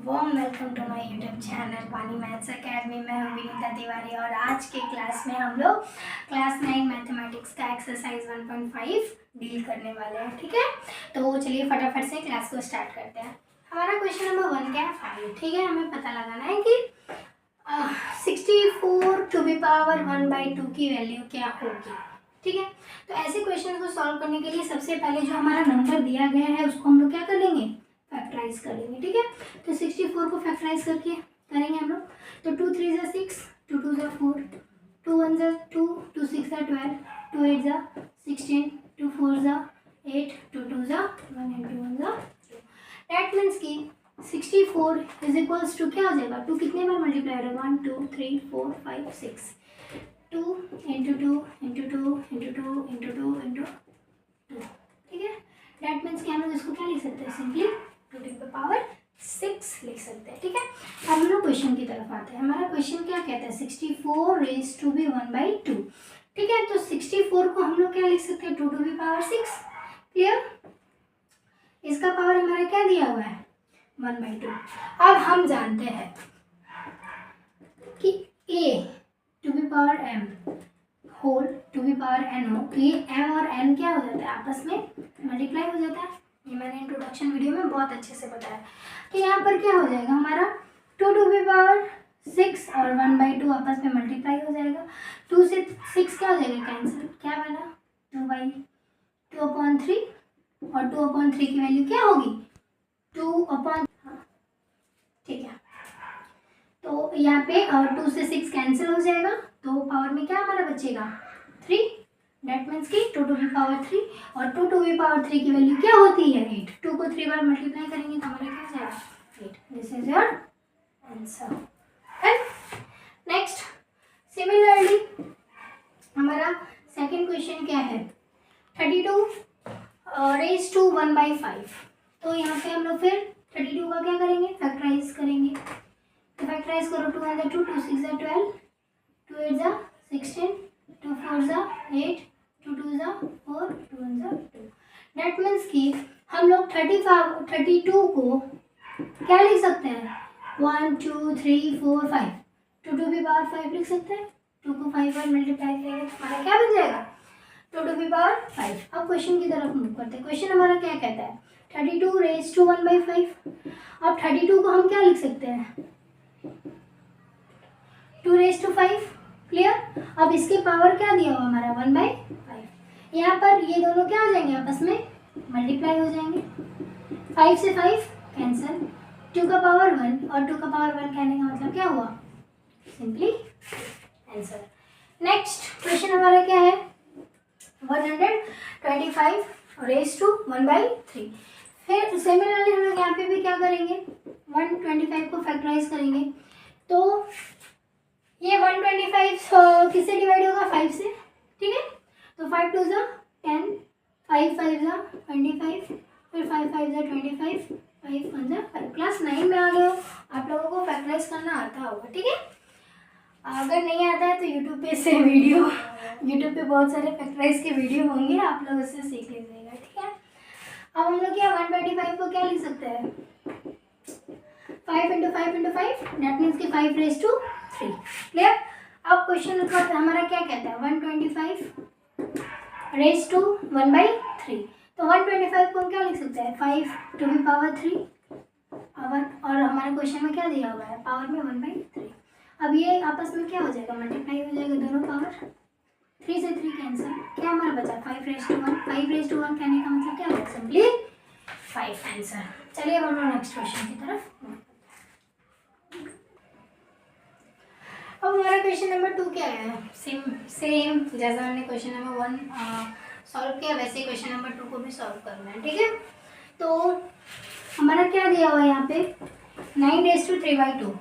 Warm welcome to my YouTube channel पानी maths academy में हूँ विनीता तिवारी और आज के क्लास में हम लोग क्लास 9 मैथमेटिक्स का एक्सरसाइज 1.5 डील करने वाले हैं। ठीक है, तो चलिए फटाफट से क्लास को स्टार्ट करते हैं। हमारा क्वेश्चन नंबर 1 क्या है 5। ठीक है, हमें पता लगाना है कि 64 टू दी पावर 1/2 की वैल्यू क्या होगी। ठीक है, तो ऐसे क्वेश्चन को सॉल्व करने के लिए सबसे पहले जो हमारा नंबर दिया गया है उसको हम लोग क्या कर लेंगे, फैक्टराइज कर लेंगे। ठीक है, तो 64 को फैक्टराइज करके करेंगे हम लोग। तो 2 3 ज़ा 6, 2 2 ज़ा 4, 2 1 ज़ा 2, 2 6 ज़ा 12, 2 8 ज़ा 16, 2 4 ज़ा 8, 2 2 ज़ा 1 एंड 2 1 ज़ा 2। दैट मीन्स कि 64 इज इक्वल्स टू क्या हो जाएगा, 2 कितने बार मल्टीप्लाई हो रहा है, 1 2 3 4 5 6, 2 into 2 into 2 into 2 into 2 into 2। ठीक है, दैट मीन्स कि हम लोग इसको क्या लिख सकते हैं, सिंपली 2 टू द पावर 6 लिख सकते हैं। ठीक है, अब हम लोग क्वेश्चन की तरफ आते हैं। हमारा क्वेश्चन क्या कहता है, 64 रेज टू बी 1/2। ठीक है, तो 64 को हम लोग क्या लिख सकते हैं, 2 टू द पावर 6। क्लियर, इसका पावर हमारा क्या दिया हुआ है, 1/2। अब हम जानते हैं कि a to be power m whole to be power n हो तो ये m और n क्या हो जाता है, आपस में मल्टीप्लाई हो जाता है। ये मैंने इंट्रोडक्शन वीडियो में बहुत अच्छे से बताया कि यहाँ पर क्या हो जाएगा हमारा 2 टू बी पावर 6 और 1/2 आपस में मल्टीप्लाई हो जाएगा। 2 से 6 क्या हो जाएगा, कैंसिल, क्या बना 2/2/3 और 2/3 की वैल्यू क्या होगी 2/, ठीक है। तो यहाँ पे 2 से 6 कैंसिल हो जाएगा तो पावर में क्या हमारा बचेगा 3। डेट मीन्स की 2 टू दी पावर 3 और 2 टू दी पावर 3 की वैल्यू क्या होती है 8। 2 को 3 बार मल्टीप्लाई करेंगे तो हमारा क्या जाएगा 8। This is your answer. Next, similarly हमारा सेकंड क्वेश्चन क्या है, 32 रेज टू 1/5। तो यहाँ पे हम लोग फिर 32 का क्या करेंगे, फैक्टराइज करेंगे। तो फैक्टराइज करो, 2 1 2, 2 6 12, 2 8 16, 2 4 8, 2 2 4, 2 1 2। डेट मीन्स कि हम लोग 32 को क्या लिख सकते हैं, 1 2 3 4 5, 2 टू बी पावर 5 लिख सकते हैं। 2 को 5 बार मल्टीप्लाई करेंगे तो हमारा क्या बन जाएगा 2 टू बी पावर 5। अब क्वेश्चन की तरफ मूव करते हैं। क्वेश्चन हमारा क्या कहता है, 32 रेज टू 1/5। अब 32 को हम क्या लिख सकते हैं, 2 रेज टू 5। क्लियर, अब इसके पावर क्या दिया हुआ हमारा 1/5। यहाँ पर ये दोनों क्या हो जाएंगे, आपस में मल्टीप्लाई हो जाएंगे। 5 से 5 कैंसिल, 2 का पावर 1 और 2 का पावर 1 कहने का मतलब क्या हुआ, सिंपली आंसर। नेक्स्ट क्वेश्चन हमारा क्या है, 125 रेज टू 1/3। फिर सिमिलरली हम लोग यहाँ पे भी क्या करेंगे, 125 को फैक्टराइज करेंगे। तो ये 125 किससे डिवाइड होगा, 5 से। ठीक है, तो 5 2 ज़ा 10, 5 5 ज़ा 25, फिर 5 5 ज़ा 25, 5 1 ज़ा 5। क्लास 9 में आ गए हो, आप लोगों को फैक्टराइज करना आता होगा। ठीक है, अगर नहीं आता है तो यूट्यूब पे बहुत सारे फैक्टराइज के वीडियो होंगे, आप लोग उससे सीख लीजिएगा। ठीक है, अब हम लोग क्या 125 को क्या लिख सकते हैं, 5 इंटू 5 इंटू 5, डेट मीन्स कि 5 रेज टू 3। क्लियर, अब क्वेश्चन हमारा क्या कहता है, 125 रेज टू 1/3। तो 125 को हम क्या लिख सकते हैं, 5 टू दी पावर 3 और हमारे क्वेश्चन में क्या दिया हुआ है, पावर में 1/3। अब ये आपस में क्या हो जाएगा, मल्टीप्लाई हो जाएगा दोनों पावर। 3 से 3 कैंसिल, क्या हमारा बचा 5 रेज टू 1। 5 रेज टू 1 कहने का मतलब क्या होगा, सिंपली 5 आंसर। चलिए अब हम लोग नेक्स्ट क्वेश्चन की तरफ। अब हमारा क्वेश्चन नंबर 2 क्या है, सेम जैसा हमने क्वेश्चन नंबर 1 सॉल्व किया वैसे ही क्वेश्चन नंबर 2 को भी सॉल्व करना है। ठीक है, तो हमारा क्या दिया हुआ है यहाँ पे, 9 रेज टू 3/2।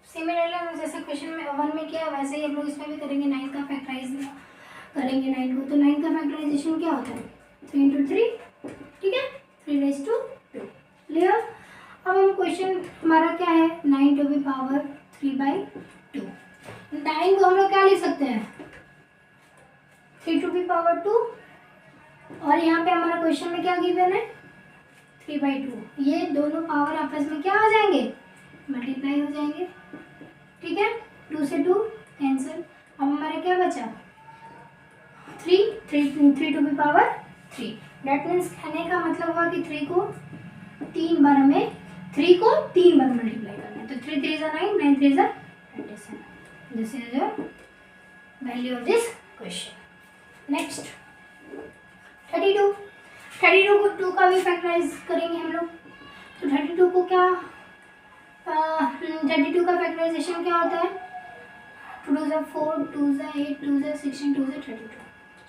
सिमिलरली हम जैसे क्वेश्चन में 1 में किया वैसे ही हम लोग इसमें भी करेंगे। 9 का फैक्टराइज करेंगे 9 को, तो 9 का फैक्टराइजेशन क्या होता है, 3 इंटू 3। ठीक है, 3 रेज टू 2। क्लियर, अब हम क्वेश्चन हमारा क्या है, 9 टू बी पावर 3/2। 9 को हम लोग क्या लिख सकते हैं, 3 टू बी पावर 2 और यहाँ पे हमारा क्वेश्चन में क्या गिवन है 3/2, ये दोनों पावर आपस में क्या हो जाएंगे, मल्टीप्लाई हो जाएंगे। ठीक है, 2 से 2 कैंसिल। अब हमारा क्या बचा, 3 to be power 3। That means कहने का मतलब हुआ कि 3 को 3 बार हमें 3 को 3 बार मल्टीप्लाई करना है। तो 3 3 9, 9 3 27। This is your value of this question. Next 32 को 2 का भी फैक्टराइज करेंगे हम लोग। तो 32 को क्या 32 का फैक्टराइजेशन क्या होता है, 2 2 4, 2 8, 2 16, 2 32।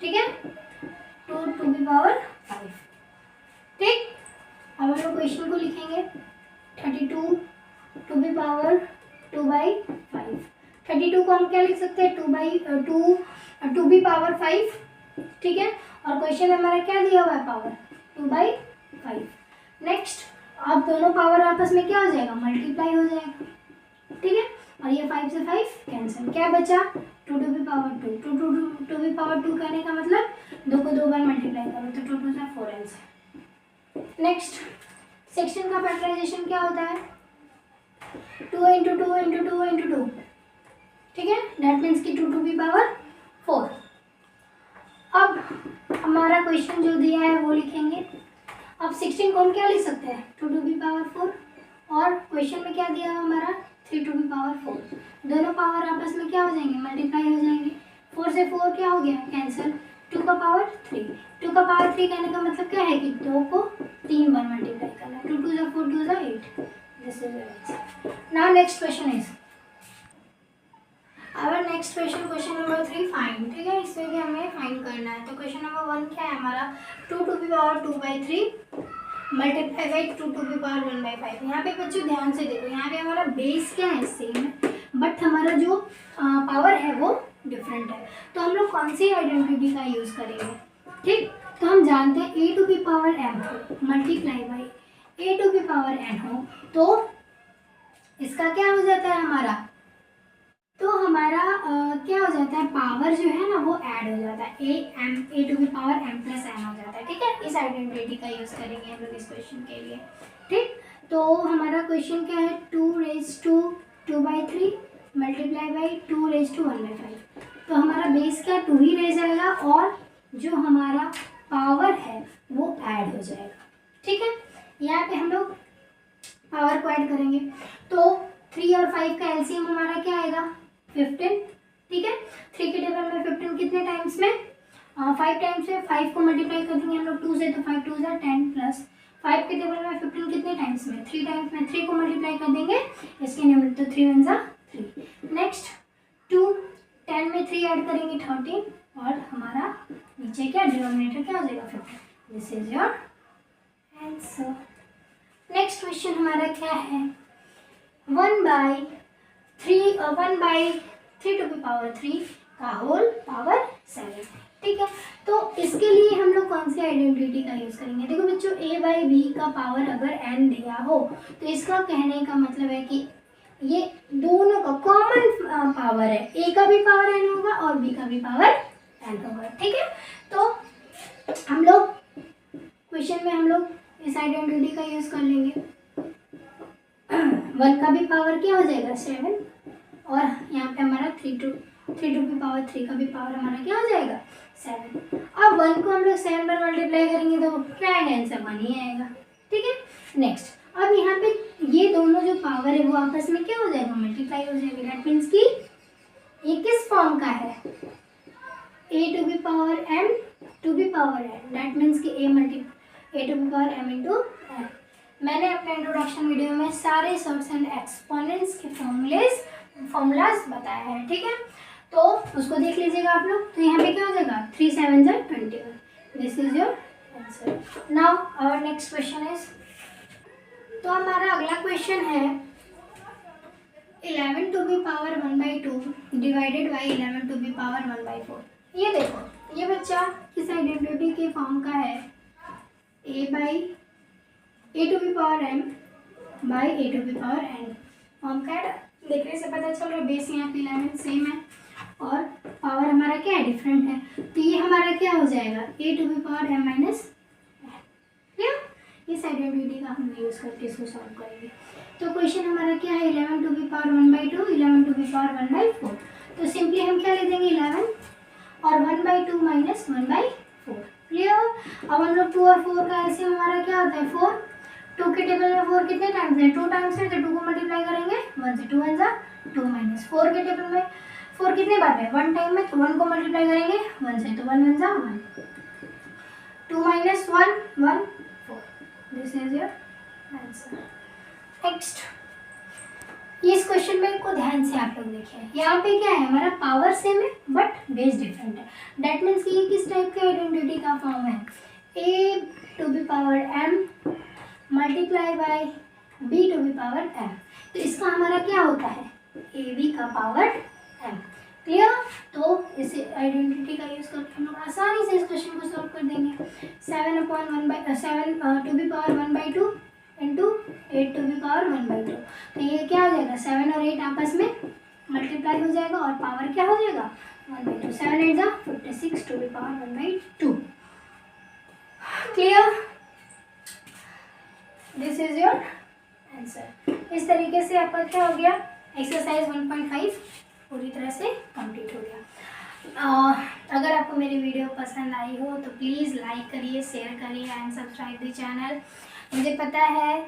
ठीक है, 2 टू बी पावर 5। ठीक, अब हम लोग क्वेश्चन को लिखेंगे 32 टू बी पावर 2/5। 32 को हम क्या लिख सकते हैं, 2 बी पावर 5। ठीक है, और क्वेश्चन में हमारा क्या दिया हुआ है, पावर 2/5। नेक्स्ट, अब दोनों पावर आपस में क्या हो जाएगा, मल्टीप्लाई हो जाएगा। ठीक है, और ये 5 से 5 कैंसिल, क्या बचा, 2 to be power 2। 2 be power 2 कहने का मतलब 2 को 2 बार मल्टीप्लाई करो, तो 2 2 से 4 आंसर। नेक्स्ट, सेक्शन का फैक्टराइजेशन क्या होता है, 2 इंटू 2 इंटू 2 इंटू 2। ठीक है, डेट मीन्स की 2 टू बी पावर 4। अब हमारा क्वेश्चन जो दिया है वो लिखेंगे। अब 16 को हम क्या लिख सकते हैं, 2 टू बी पावर 4, और क्वेश्चन में क्या दिया है हमारा, 3 टू बी पावर 4। दोनों पावर आपस में क्या हो जाएंगे, मल्टीप्लाई हो जाएंगे। 4 से 4 क्या हो गया, कैंसिल। 2 का पावर 3। 2 का पावर 3 कहने का मतलब क्या है कि 2 को 3 बार मल्टीप्लाई करना है। 2 2 4, 2 8। This is your answer. Now next question is our next question number 3 find. ठीक है, इसमें भी हमें फाइंड करना है। तो क्वेश्चन नंबर 1 क्या है हमारा, 2 to be power 2/3 multiply by 2 to be power 1/5। यहाँ पे बच्चों ध्यान से देखो, यहाँ पे हमारा बेस क्या है, सेम है, बट हमारा जो पावर है वो डिफरेंट है। तो हम लोग कौन सी आइडेंटिटी का यूज़ करेंगे। ठीक, तो हम जानते हैं a to be power m हो multiply by a to be power n हो, तो इसका क्या हो जाता है हमारा, तो हमारा क्या हो जाता है, पावर जो है ना वो ऐड हो जाता है, a to be power m plus n हो जाता है। ठीक है, इस आइडेंटिटी का यूज़ करेंगे हम लोग इस क्वेश्चन के लिए। ठीक, तो हमारा क्वेश्चन क्या है, 2 2/3 मल्टीप्लाई बाई 2 1/5। तो हमारा बेस क्या 2 ही रह जाएगा, और जो हमारा पावर है वो ऐड हो जाएगा। ठीक है, यहाँ पे हम लोग पावर को ऐड करेंगे, तो 3 और 5 का एलसीएम हमारा क्या आएगा, 15। ठीक है, 3 के टेबल में 15 कितने टाइम्स में, 5 टाइम्स में। 5 को मल्टीप्लाई कर देंगे हम लोग 2 से, तो 5 2 10 प्लस 5 के टेबल में 15 कितने टाइम्स में, 3 टाइम्स में। 3 को मल्टीप्लाई कर देंगे इसके न्यूमरेटर, तो 3 1 जा 3। नेक्स्ट 2 10 में 3 ऐड करेंगे 13, और हमारा नीचे क्या डिनोमिनेटर क्या हो जाएगा, 15। This is your answer. Next question हमारा क्या है, 1/3 टू बी पावर 3 का होल पावर 7। ठीक है, तो इसके लिए हम लोग कौन सी आइडेंटिटी का यूज़ करेंगे। देखो बच्चों, a/b का पावर अगर n दिया हो, तो इसका कहने का मतलब है कि ये दोनों का कॉमन पावर है, a का भी पावर n होगा और b का भी पावर n होगा। ठीक है, तो हम लोग क्वेश्चन में हम लोग इस आइडेंटिटी का यूज़ कर लेंगे। 1 का भी पावर क्या हो जाएगा, 7, और यहाँ पे हमारा 3 टू बी पावर 3 का भी पावर हमारा क्या हो जाएगा, 7। अब 1 को हम लोग 7 पर मल्टीप्लाई करेंगे तो क्या आएगा, आंसर 1 ही आएगा। ठीक है, नेक्स्ट, अब यहाँ पे ये दोनों जो पावर है वो आपस में क्या हो जाएगा, मल्टीप्लाई हो जाएगा। दैट मीन्स कि ये किस फॉर्म का है, a to be power m to be power n। That means कि a to be power m into n। मैंने अपने इंट्रोडक्शन वीडियो में सारे सर्ट्स एंड एक्सपोनेंट्स के फॉर्मूलाज बताया है। ठीक है, तो उसको देख लीजिएगा आप लोग। तो यहाँ पे क्या हो जाएगा, 3 7 जा 21। This is your answer. Now our next question is, तो हमारा अगला क्वेश्चन है 11 to be power 1/2 divided by 11 to be power 1/4। ये देखो, ये बच्चा किस आइडेंटिटी के फॉर्म का है, a to be power m by a to be power n form का है। देखने से पता चल रहा है बेस यहाँ पे 11 सेम है, और पावर हमारा क्या है, डिफरेंट है। तो ये हमारा क्या हो जाएगा, a to be power m minus n। इस आइडेंटिटी का हम यूज़ करके इसको सॉल्व करेंगे। तो क्वेश्चन हमारा क्या है, 11 to the power 1/2, 11 to the power 1/4। तो सिंपली हम क्या ले देंगे 11 और 1/2 माइनस 1/4। क्लियर। अब हम लोग 2 और 4 का एलसीएम हमारा क्या होता है 4। 2 के टेबल में 4 कितने टाइम्स है, 2 टाइम्स है, तो 2 को मल्टीप्लाई करेंगे 1 से 2 1 जा 2 माइनस 4 के टेबल में 4 कितने बार है 1 टाइम में, तो 1 को मल्टीप्लाई करेंगे 1 से, तो 1 1 जा 1, 2 minus 1 1 4। This is your answer. Next, इस क्वेश्चन में को ध्यान से आप लोग देखिए, यहाँ पे क्या है हमारा पावर सेम है बट बेस डिफरेंट है। दैट मीन्स कि ये किस टाइप का आइडेंटिटी का फॉर्म है, a to be power m multiply by b to be power m। तो इसका हमारा क्या होता है ab का पावर m। क्लियर। तो इस आइडेंटिटी का यूज करके हम लोग आसानी से इस क्वेश्चन को सॉल्व कर देंगे। 7 to be power 1/2 into 8 to be power 1/2। तो ये क्या हो जाएगा 7 और 8 आपस में मल्टीप्लाई हो जाएगा और पावर क्या हो जाएगा 1/2। 7 8 जा 56 to be power 1/2। Clear. This is your answer. इस तरीके से आपका क्या हो गया, एक्सरसाइज 1.5 पूरी तरह से कंप्लीट हो गया। अगर आपको मेरी वीडियो पसंद आई हो तो प्लीज़ लाइक करिए, शेयर करिए एंड सब्सक्राइब द चैनल। मुझे पता है